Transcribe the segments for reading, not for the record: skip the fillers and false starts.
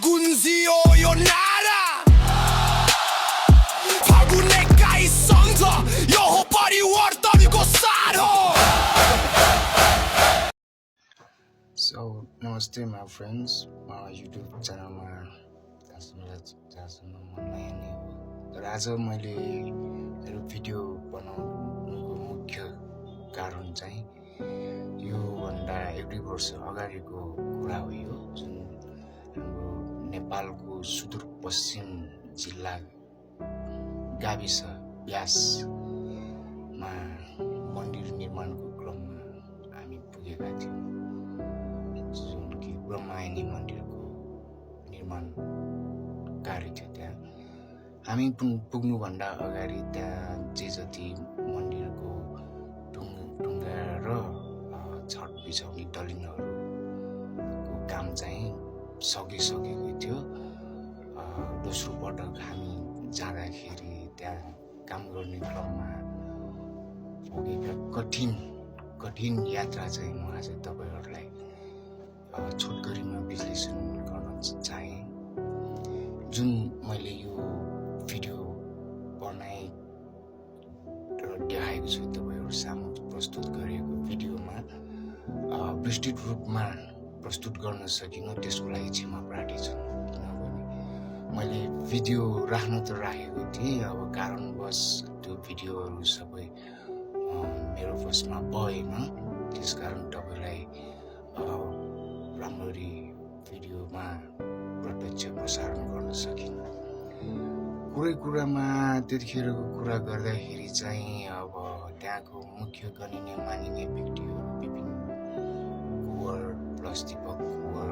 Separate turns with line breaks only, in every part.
군지요 요 나라 파군의 가이 성서 요 호빠리 월떨고 살아.
So, namaste my friends. YouTube channel मा नयाँ नै हो तर आज मैले मेरो भिडियो बनाउनुको मुख्य कारण चाहिँ यो भन्दा 1-2 वर्ष अगाडिको कुरा हो यो जुन हाम्रो नेपालको सुदूरपश्चिम जिल्ला गाविस ब्यासमा मन्दिर निर्माणको क्रममा हामी पुगेका थियौँ जुन कि ब्रह्मायनी मन्दिरको निर्माण कार्य थियो त्यहाँ हामी पुग्नुभन्दा अगाडि त्यहाँ जे जति मन्दिरको ढुङ्गा र छत बिछाउने दलिनहरूको काम चाहिँ सकिसकेको थियो दोस्रो पटक हामी जाँदाखेरि त्यहाँ काम गर्ने क्रममा भोगेका कठिन यात्रा चाहिँ म आज तपाईहरुलाई छोटकरीमा विश्लेषण गर्न चाहे जुन मैले यो भिडियो बनाए र देखाएको छु तपाईहरु सामु प्रस्तुत गरेको भिडियोमा विस्तृत रूपमा प्रस्तुत गर्न सकिन त्यसको लागि क्षमा प्रार्थी छु किनभने मैले भिडियो राख्न त राखेको थिएँ अब कारणवश त्यो भिडियोहरु सबै मेरो बसमा भएन त्यसकारण तपाईलाई राम्ररी भिडियोमा प्रत्यक्ष प्रसारण गर्न सकिन कुरामा त्यतिखेरको कुरा गर्दाखेरि चाहिँ अब त्यहाँको मुख्य गणिने मानिने व्यक्तिहरू विपिन कुवर प्लस दीपक कुवर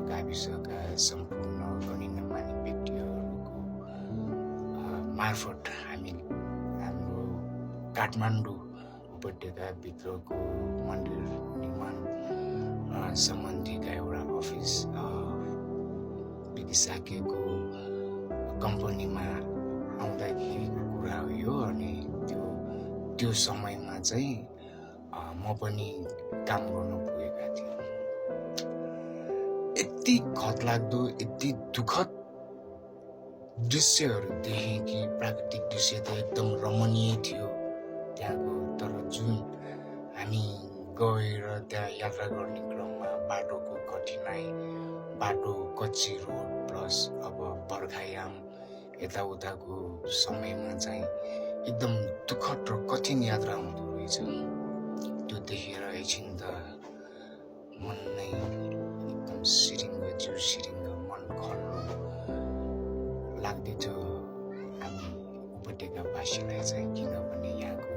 गाविसका सम्पूर्ण गणिने मानिने व्यक्तिहरूको मार्फत हामी हाम्रो काठमाडौँ उपत्यका भित्रको मन्दिर निर्माण सम्बन्धीका एउटा अफिस विधिशाखेको कम्पनीमा आउँदाखेरिको कुरा हो यो अनि त्यो समयमा चाहिँ म पनि काम गर्न पुगेका थिएँ यति खतलाग्दो यति दुःखद दृश्यहरू देखेँ कि प्राकृतिक दृश्य त एकदम रमणीय थियो त्यहाँको तर जुन हामी गएर त्यहाँ यात्रा गर्ने क्रममा बाटोको कठिनाई बाटो कच्ची रोड प्लस अब बर्खायाम यताउताको समयमा चाहिँ एकदम दुःखद र कठिन यात्रा हुँदो रहेछ त्यो देखेर एकछिन त मन नै एकदम जिउ सिरिङ्ग मन खल्लो लाग्दै थियो हामी उपत्यकावासीलाई चाहिँ किनभने यहाँको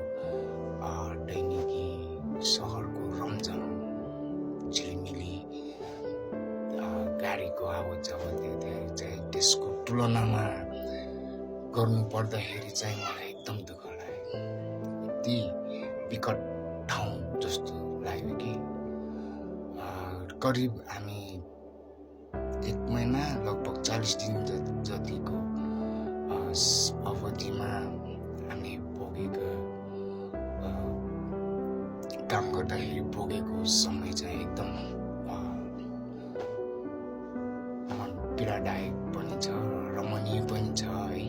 दैनिकी सहरको रमझम झिलिमिली गाडीको आवत जावत चाहिँ त्यसको तुलनामा गर्नु पर्दाखेरि चाहिँ मलाई एकदम दुःख लाग्यो यति विकट ठाउँ जस्तो लाग्यो कि करिब हामी 1 महिना लगभग 40 दिन जतिको अवधिमा हामी भोगेको काम गर्दाखेरि भोगेको समय चाहिँ एकदम मन पीडादायक पनि छ रमणीय पनि छ है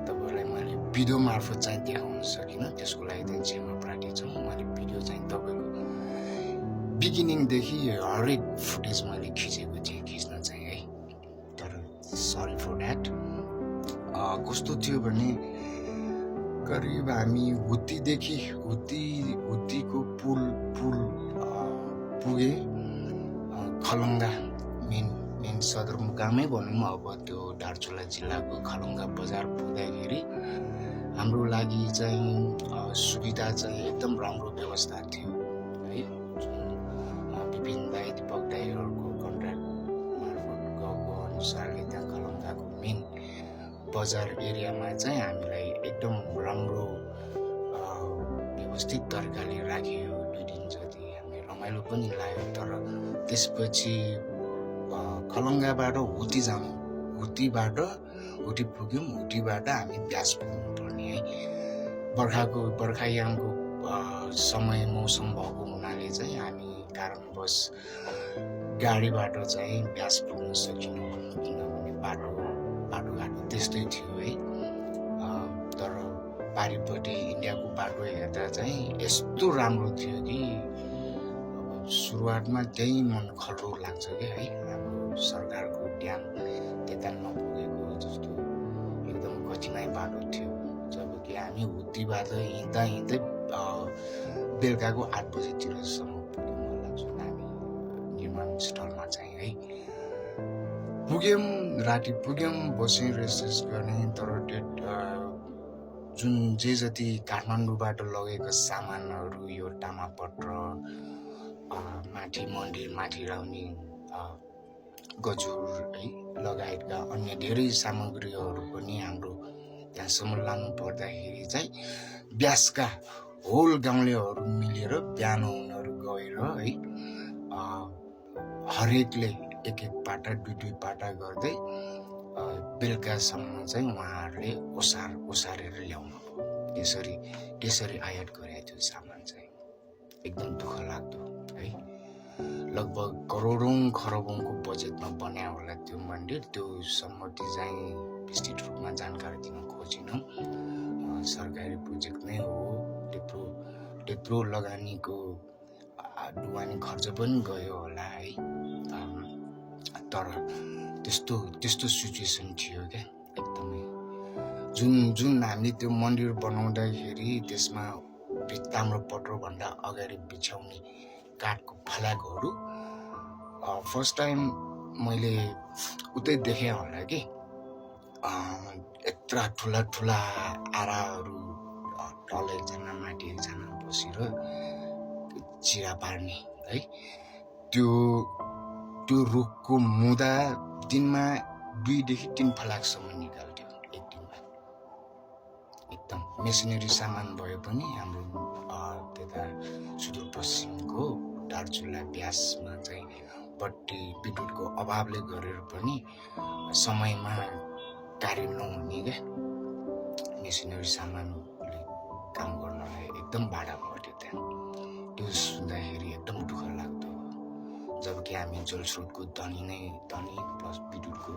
तपाईलाई मैले भिडियो मार्फत चाहिँ देखाउन सकिनँ त्यसको लागि चाहिँ क्षमा प्रार्थी छु मैले भिडियो चाहिँ तपाईको बिगिनिङदेखि हरेक फुटेज मैले खिचेको थिएँ खिच्न चाहिँ है तर सरी फर द्याट कस्तो थियो भने करिब हामी हुत्तीको पुल पुगे खलङ्गा मेन सदरमुकामै भनौँ अब त्यो दार्चुला जिल्लाको खलङ्गा बजार पुग्दाखेरि हाम्रो लागि चाहिँ सुविधा चाहिँ एकदम राम्रो व्यवस्था थियो है विपिन दाइ दीपक दाइहरूको कन्ट्र्याक्ट मार्फत गएको अनुसारले त्यहाँ खलङ्गाको मेन बजार एरियामा चाहिँ हामीलाई एकदम राम्रो व्यवस्थित तरिकाले राखियो 2 दिन जति हामी रमाइलो पनि लाग्यो तर त्यसपछि खलङ्गाबाट हुत्ती पुग्यौँ हुत्तीबाट हामी ब्यास पुग्नु पर्ने है बर्खायामको समय मौसम भएको हुनाले चाहिँ हामी कारणवश गाडीबाट चाहिँ ब्यास पुग्न सकिनु किनभने बाटोघाटो त्यस्तै थियो है तर पारिपट्टि इन्डियाको बाटो हेर्दा चाहिँ यस्तो राम्रो थियो कि सुरुवातमा त्यही मन खल्लो लाग्छ कि है हाम्रो सरकारको ध्यान त्यता नपुगेको जस्तो एकदम कठिनाइ बाटो थियो जबकि हामी हुत्तीबाट हिँड्दै बेलुकाको 8 बजीतिरसम्म पुग्यौँ होला जुन हामी निर्माण स्थलमा चाहिँ है राति पुग्यौँ बस्यौँ रेस्ट गर्ने तर जुन जति काठमाडौँबाट लगेको सामानहरू यो तामापत्र माथि मन्दिर माथि राउने गजुर है लगायतका अन्य धेरै सामग्रीहरू पनि हाम्रो त्यहाँसम्म लानु पर्दाखेरि चाहिँ ब्यासका होल गाउँलेहरू मिलेर बिहान उनीहरू गएर है हरेकले एक पाटा दुई पाटा गर्दै बेलुकासम्म चाहिँ उहाँहरूले ओसारेर ल्याउनु त्यसरी आयात गरेको थियो सामान चाहिँ एकदम दुःख लाग्दो है लगभग करोडौँ खरबौँको बजेटमा बनायो होला त्यो मन्दिर त्यो सम्बन्धी चाहिँ विस्तृत रूपमा जानकारी दिन खोजिनँ सरकारी प्रोजेक्ट नै हो त्यत्रो लगानीको ढुवानी खर्च पनि गयो होला है तर त्यस्तो सिचुएसन थियो क्या एकदमै जुन हामीले त्यो मन्दिर बनाउँदाखेरि त्यसमा ताम्रपत्रभन्दा अगाडि बिछाउने काठको फ्ल्यागहरू फर्स्ट टाइम मैले उतै देखेँ होला कि यत्रा ठुला आराहरू तल एकजना माथि एकजना बसेर चिरा पार्ने है त्यो रुखको मुदा दिनमा 2 देखि 3 फ्ल्यागसम्म निकाल्थ्यो एक दिनमा एकदम मेसिनरी सामान भए पनि हाम्रो त्यता सुदूरपश्चिमको दार्चुला ब्यासमा चाहिँ बत्ती विद्युतको अभावले गरेर पनि समयमा कार्य नहुने क्या मेसिनरी सामानले काम गर्नलाई एकदम बाधा पर्थ्यो त्यहाँ त्यो सुन्दाखेरि एकदम दुःख लाग्दो जबकि हामी जलस्रोतको धनी प्लस विद्युतको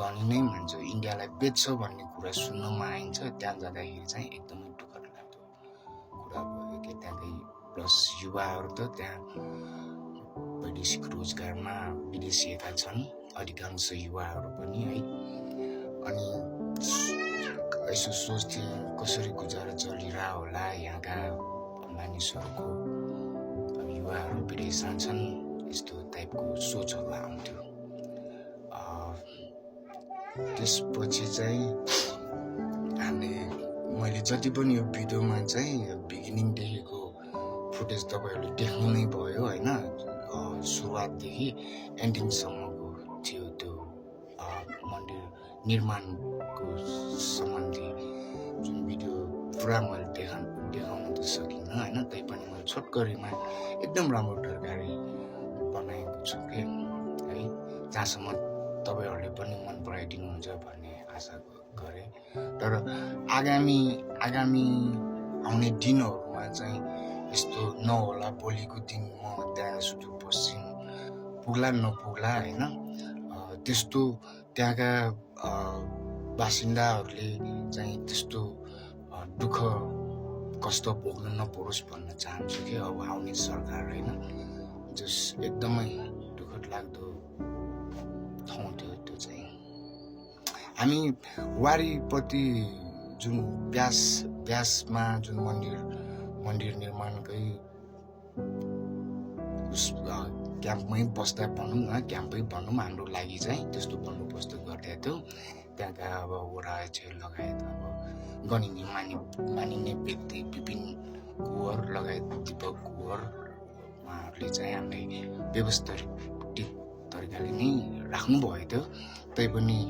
धनी नै मान्छ इन्डियालाई बेच्छ भन्ने कुरा सुन्नमा आइन्छ त्यहाँ जाँदाखेरि चाहिँ एकदमै दुःख लाग्दो कुरा भयो कि त्यहाँकै प्लस युवाहरू त त्यहाँ वैदेशिक रोजगारमा विदेशिएका छन् अधिकांश युवाहरू पनि है अनि यसो सोच्थे कसरी गुजारा चलिरह होला यहाँका मानिसहरूको युवाहरू विदेश जान्छन् यस्तो टाइपको सोचहरू आउँथ्यो त्यसपछि चाहिँ मैले जति पनि यो भिडियोमा चाहिँ बिगिनिङदेखिको फुटेज तपाईँहरूले देख्नु नै भयो होइन सुरुवातदेखि एन्डिङसम्मको थियो त्यो मन्दिर निर्माणको सम्बन्धी जुन भिडियो पुरा मैले देखाउन त सकिनँ होइन तैपनि मैले छोटकरीमा एकदम राम्रो तरकारी बनाएको छु कि है जहाँसम्म तपाईँहरूले पनि मन पराइदिनुहुन्छ भन्ने आशा गरेँ तर आगामी आउने दिनहरूमा चाहिँ यस्तो नहोला भोलिको दिन म त्यहाँ सुदूरपश्चिम पुग्ला नपुग्ला होइन त्यस्तो त्यहाँका बासिन्दाहरूले चाहिँ त्यस्तो दुःख कष्ट भोग्न नपरोस् भन्न चाहन्छु कि अब आउने सरकार होइन जस एकदमै दुःखद लाग्दो ठाउँ थियो त्यो चाहिँ हामी वारीपट्टि जुन ब्यासमा जुन मन्दिर निर्माणकै क्याम्पमै बस्दा भनौँ न क्याम्पै भनौँ हाम्रो लागि चाहिँ त्यस्तो बन्दोबस्त गर्दै थियो त्यहाँका अब ओराचे लगायत अब गणिने मानिने व्यक्ति विपिन कुवर लगायत दीपक कुवर उहाँहरूले चाहिँ हामीलाई व्यवस्थित तरिकाले नै राख्नुभएको थियो तैपनि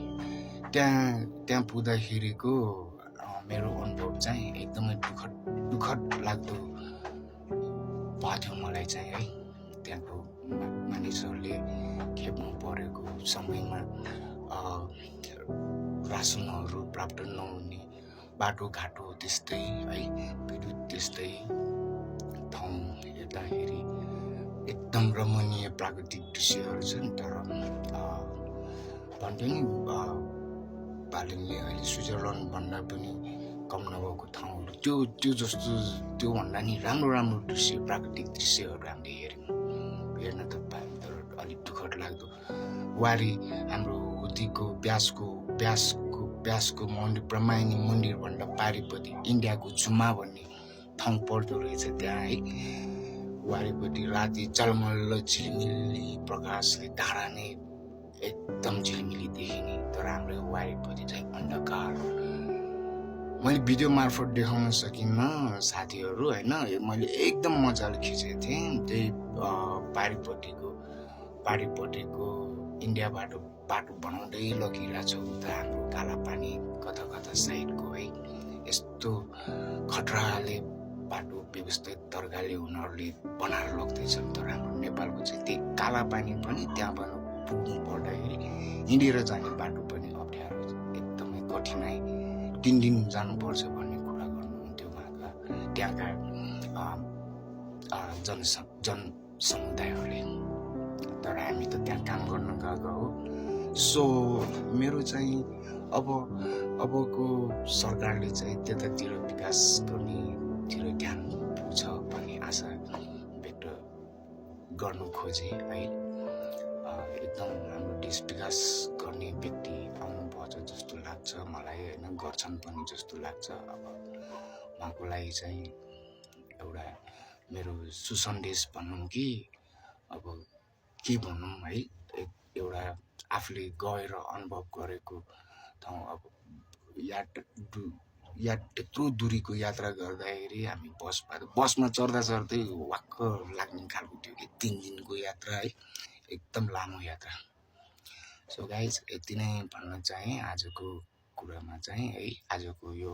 त्यहाँ पुग्दाखेरिको मेरो अनुभव चाहिँ एकदमै दुःखद लाग्दो भएको थियो मलाई चाहिँ है त्यहाँको मानिसहरूले खेप्नु परेको समयमा रासनहरू प्राप्त नहुने बाटोघाटो त्यस्तै है विद्युत त्यस्तै ठाउँ हेर्दाखेरि एकदम रमणीय प्राकृतिक दृश्यहरू छन् तर भन्थ्यो नि बालनले अहिले स्विजरल्यान्ड भन्दा पनि कम नभएको ठाउँहरू त्यो जस्तो त्योभन्दा नि राम्रो दृश्य प्राकृतिक दृश्यहरू हामीले हेर्न त पायौँ तर अलिक दुःखद लाग्दो वारी हाम्रो उतिको व्यासको मन्दिर ब्रह्मायणी मन्दिरभन्दा पारिपट्टि इन्डियाको झुम्मा भन्ने ठाउँ पर्दो रहेछ त्यहाँ है वारिपट्टि राति झलमल्ल झिलिमिली प्रकाशले धारा नै एकदम झिलिमिली देखिने तर हाम्रो वारिपट्टि चाहिँ अन्धकार मैले भिडियो मार्फत देखाउन सकिनँ साथीहरू होइन मैले एकदम मजाले खिचेको थिएँ त्यही पारिपट्टिको इन्डियाबाट बाटो बनाउँदै लगिरहेको छ उता हाम्रो कालापानी कता साइडको है यस्तो खतराले बाटो व्यवस्थित तरिकाले उनीहरूले बनाएर लग्दैछन् तर हाम्रो नेपालको चाहिँ त्यही कालापानी पनि त्यहाँबाट पुग्नु पर्दाखेरि हिँडेर जाने बाटो पनि अप्ठ्यारो एकदमै कठिनाइ 3 दिन जानुपर्छ भन्ने कुरा गर्नुहुन्थ्यो त्यहाँका जनसमुदायहरूले तर हामी त त्यहाँ काम गर्न गएको हो सो मेरो चाहिँ अबको सरकारले चाहिँ त्यतातिर विकास गर्नेतिर ध्यान पुग्छ भन्ने आशा व्यक्त गर्नु खोजे है एकदम हाम्रो देश विकास गर्ने व्यक्ति आउनुपर्छ जस्तो लाग्छ मलाई होइन गर्छन् पनि जस्तो लाग्छ अब उहाँको लागि चाहिँ एउटा मेरो सुसन्देश भनौँ कि अब के भनौँ है एउटा आफूले गएर अनुभव गरेको ठाउँ अब त्यत्रो दूरीको यात्रा गर्दाखेरि हामी बसमा चढ्दै वाक्क लाग्ने खालको थियो कि 3 दिनको यात्रा है एकदम लामो यात्रा सो गाइज यति नै भन्न चाहेँ आजको कुरामा चाहिँ है आजको यो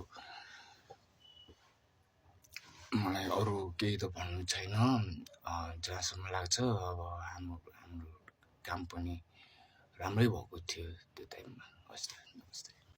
मलाई अरू केही त भन्नु छैन जहाँसम्म लाग्छ अब हाम्रो काम पनि राम्रै भएको थियो त्यो टाइममा हस् नमस्ते